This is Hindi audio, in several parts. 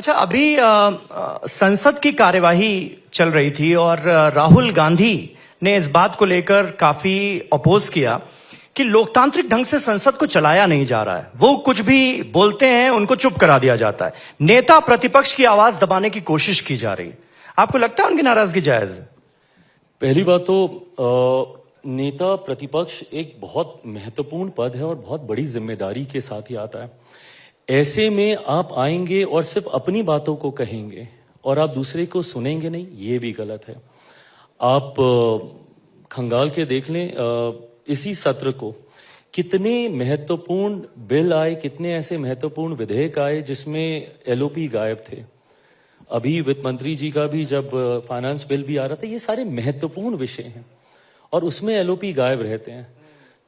अच्छा, अभी संसद की कार्यवाही चल रही थी और राहुल गांधी ने इस बात को लेकर काफी अपोज किया कि लोकतांत्रिक ढंग से संसद को चलाया नहीं जा रहा है। वो कुछ भी बोलते हैं उनको चुप करा दिया जाता है। नेता प्रतिपक्ष की आवाज दबाने की कोशिश की जा रही है। आपको लगता है उनकी नाराजगी जायज है? पहली बात तो नेता प्रतिपक्ष एक बहुत महत्वपूर्ण पद है और बहुत बड़ी जिम्मेदारी के साथ ही आता है। ऐसे में आप आएंगे और सिर्फ अपनी बातों को कहेंगे और आप दूसरे को सुनेंगे नहीं, ये भी गलत है। आप खंगाल के देख लें इसी सत्र को कितने महत्वपूर्ण बिल आए, कितने ऐसे महत्वपूर्ण विधेयक आए जिसमें एलओपी गायब थे। अभी वित्त मंत्री जी का भी जब फाइनेंस बिल भी आ रहा था, ये सारे महत्वपूर्ण विषय हैं और उसमें एलओपी गायब रहते हैं,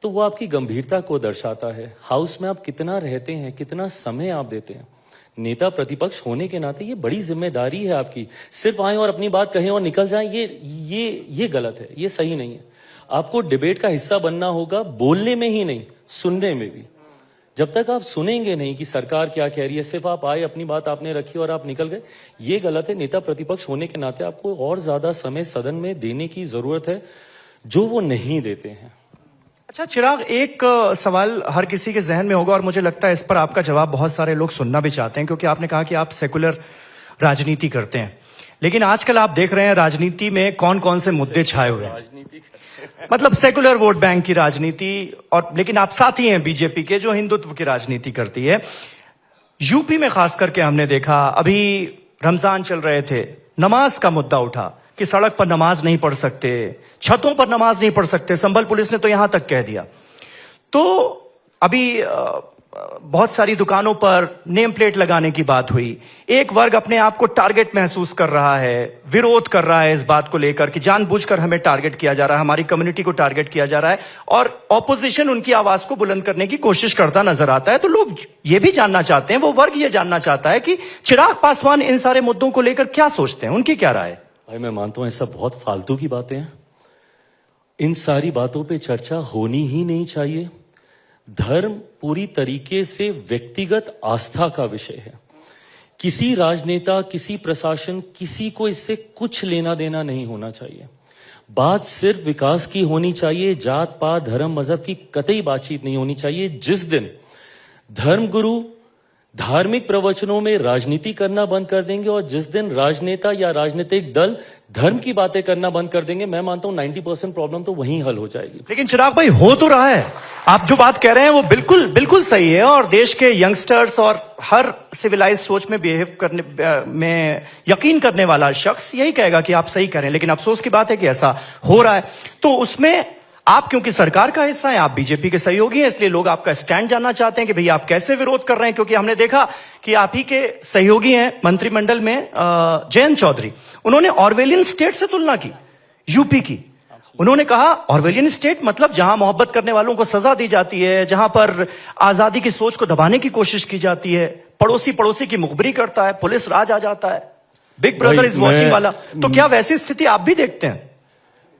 तो वो आपकी गंभीरता को दर्शाता है। हाउस में आप कितना रहते हैं, कितना समय आप देते हैं। नेता प्रतिपक्ष होने के नाते ये बड़ी जिम्मेदारी है आपकी। सिर्फ आए और अपनी बात कहें और निकल जाएं, ये गलत है, ये सही नहीं है। आपको डिबेट का हिस्सा बनना होगा, बोलने में ही नहीं, सुनने में भी। जब तक आप सुनेंगे नहीं कि सरकार क्या कह रही है, सिर्फ आप आए, अपनी बात आपने रखी और आप निकल गए, ये गलत है। नेता प्रतिपक्ष होने के नाते आपको और ज्यादा समय सदन में देने की जरूरत है, जो वो नहीं देते हैं। अच्छा चिराग, एक सवाल हर किसी के जहन में होगा और मुझे लगता है इस पर आपका जवाब बहुत सारे लोग सुनना भी चाहते हैं, क्योंकि आपने कहा कि आप सेकुलर राजनीति करते हैं, लेकिन आजकल आप देख रहे हैं राजनीति में कौन कौन से मुद्दे छाए हुए हैं। मतलब सेकुलर वोट बैंक की राजनीति, और लेकिन आप साथी हैं बीजेपी के जो हिंदुत्व की राजनीति करती है। यूपी में खास करके हमने देखा, अभी रमजान चल रहे थे, नमाज का मुद्दा उठा कि सड़क पर नमाज नहीं पढ़ सकते, छतों पर नमाज नहीं पढ़ सकते। संबल पुलिस ने तो यहां तक कह दिया। तो अभी बहुत सारी दुकानों पर नेम प्लेट लगाने की बात हुई। एक वर्ग अपने आप को टारगेट महसूस कर रहा है, विरोध कर रहा है इस बात को लेकर कि जानबूझकर हमें टारगेट किया जा रहा है, हमारी कम्युनिटी को टारगेट किया जा रहा है, और ऑपोजिशन उनकी आवाज को बुलंद करने की कोशिश करता नजर आता है। तो लोग ये भी जानना चाहते हैं, वो वर्ग ये जानना चाहता है कि चिराग पासवान इन सारे मुद्दों को लेकर क्या सोचते हैं, उनकी क्या राय है? भाई मैं मानता हूं ऐसा बहुत फालतू की बातें हैं। इन सारी बातों पे चर्चा होनी ही नहीं चाहिए। धर्म पूरी तरीके से व्यक्तिगत आस्था का विषय है। किसी राजनेता, किसी प्रशासन, किसी को इससे कुछ लेना देना नहीं होना चाहिए। बात सिर्फ विकास की होनी चाहिए। जात पात धर्म मजहब की कतई बातचीत नहीं होनी चाहिए। जिस दिन धर्मगुरु धार्मिक प्रवचनों में राजनीति करना बंद कर देंगे और जिस दिन राजनेता या राजनीतिक दल धर्म की बातें करना बंद कर देंगे, मैं मानता हूं 90% प्रॉब्लम तो वहीं हल हो जाएगी। लेकिन चिराग भाई, हो तो रहा है। आप जो बात कह रहे हैं वो बिल्कुल बिल्कुल सही है, और देश के यंगस्टर्स और हर सिविलाइज सोच में बिहेव करने में यकीन करने वाला शख्स यही कहेगा कि आप सही कह रहे हैं। लेकिन अफसोस की बात है कि ऐसा हो रहा है। तो उसमें आप क्योंकि सरकार का हिस्सा है, आप बीजेपी के सहयोगी हैं, इसलिए लोग आपका स्टैंड जानना चाहते हैं कि भैया आप कैसे विरोध कर रहे हैं। क्योंकि हमने देखा कि आप ही के सहयोगी हैं मंत्रिमंडल में जयंत चौधरी, उन्होंने ऑर्वेलियन स्टेट से तुलना की, यूपी की। उन्होंने कहा ऑर्वेलियन स्टेट मतलब जहां मोहब्बत करने वालों को सजा दी जाती है, जहां पर आजादी की सोच को दबाने की कोशिश की जाती है, पड़ोसी की मुखबिरी करता है, पुलिस राज आ जाता है, बिग ब्रदर इज वॉचिंग वाला। तो क्या वैसी स्थिति आप भी देखते हैं?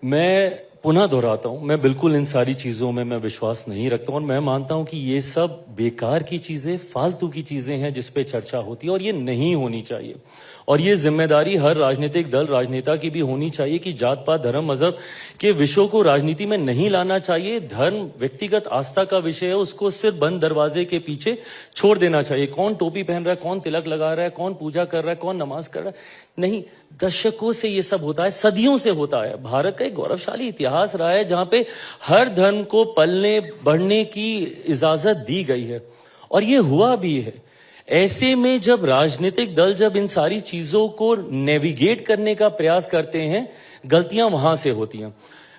मैं पुनः दोहराता हूं, मैं बिल्कुल इन सारी चीजों में मैं विश्वास नहीं रखता हूं और मैं मानता हूं कि ये सब बेकार की चीजें, फालतू की चीजें हैं जिस पे चर्चा होती है और ये नहीं होनी चाहिए। और ये जिम्मेदारी हर राजनीतिक दल, राजनेता की भी होनी चाहिए कि जात पात धर्म मजहब के विषयों को राजनीति में नहीं लाना चाहिए। धर्म व्यक्तिगत आस्था का विषय है, उसको सिर्फ बंद दरवाजे के पीछे छोड़ देना चाहिए। कौन टोपी पहन रहा है, कौन तिलक लगा रहा है, कौन पूजा कर रहा है, कौन नमाज कर रहा है, नहीं, दशकों से ये सब होता है, सदियों से होता है। भारत का एक गौरवशाली इतिहास रहा है जहां पे हर धर्म को पलने बढ़ने की इजाजत दी गई है और ये हुआ भी है। ऐसे में जब राजनीतिक दल जब इन सारी चीजों को नेविगेट करने का प्रयास करते हैं, गलतियां वहां से होती हैं।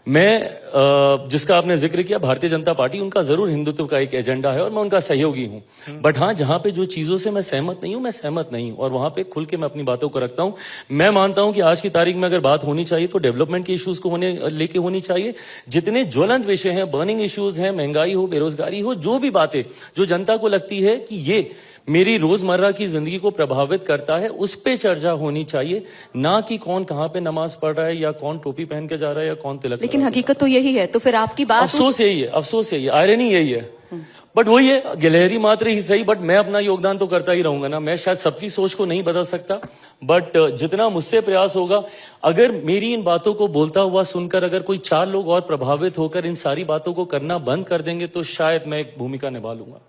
मैं जिसका आपने जिक्र किया, भारतीय जनता पार्टी, उनका जरूर हिंदुत्व का एक एजेंडा है और मैं उनका सहयोगी हूं। बट हाँ, जहां पे जो चीजों से मैं सहमत नहीं हूं, मैं सहमत नहीं हूं और वहां पे खुल के मैं अपनी बातों को रखता हूं। मैं मानता हूं कि आज की तारीख में अगर बात होनी चाहिए तो डेवलपमेंट के इश्यूज को लेके होनी चाहिए। जितने ज्वलंत विषय हैं, बर्निंग इश्यूज हैं, महंगाई हो, बेरोजगारी हो, जो भी बातें जो जनता को लगती है कि ये मेरी रोजमर्रा की जिंदगी को प्रभावित करता है, उस पे चर्चा होनी चाहिए, ना कि कौन कहां पे नमाज पढ़ रहा है या कौन टोपी पहन के जा रहा है या कौन तिलक। लेकिन हकीकत तो यही है। तो फिर आपकी बात अफसोस यही है, आयरनी यही है। बट वही है, गिलहरी मात्र ही सही, बट मैं अपना योगदान तो करता ही रहूंगा ना। मैं शायद सबकी सोच को नहीं बदल सकता, बट जितना मुझसे प्रयास होगा, अगर मेरी इन बातों को बोलता हुआ सुनकर अगर कोई 4 लोग और प्रभावित होकर इन सारी बातों को करना बंद कर देंगे तो शायद मैं एक भूमिका निभा लूंगा।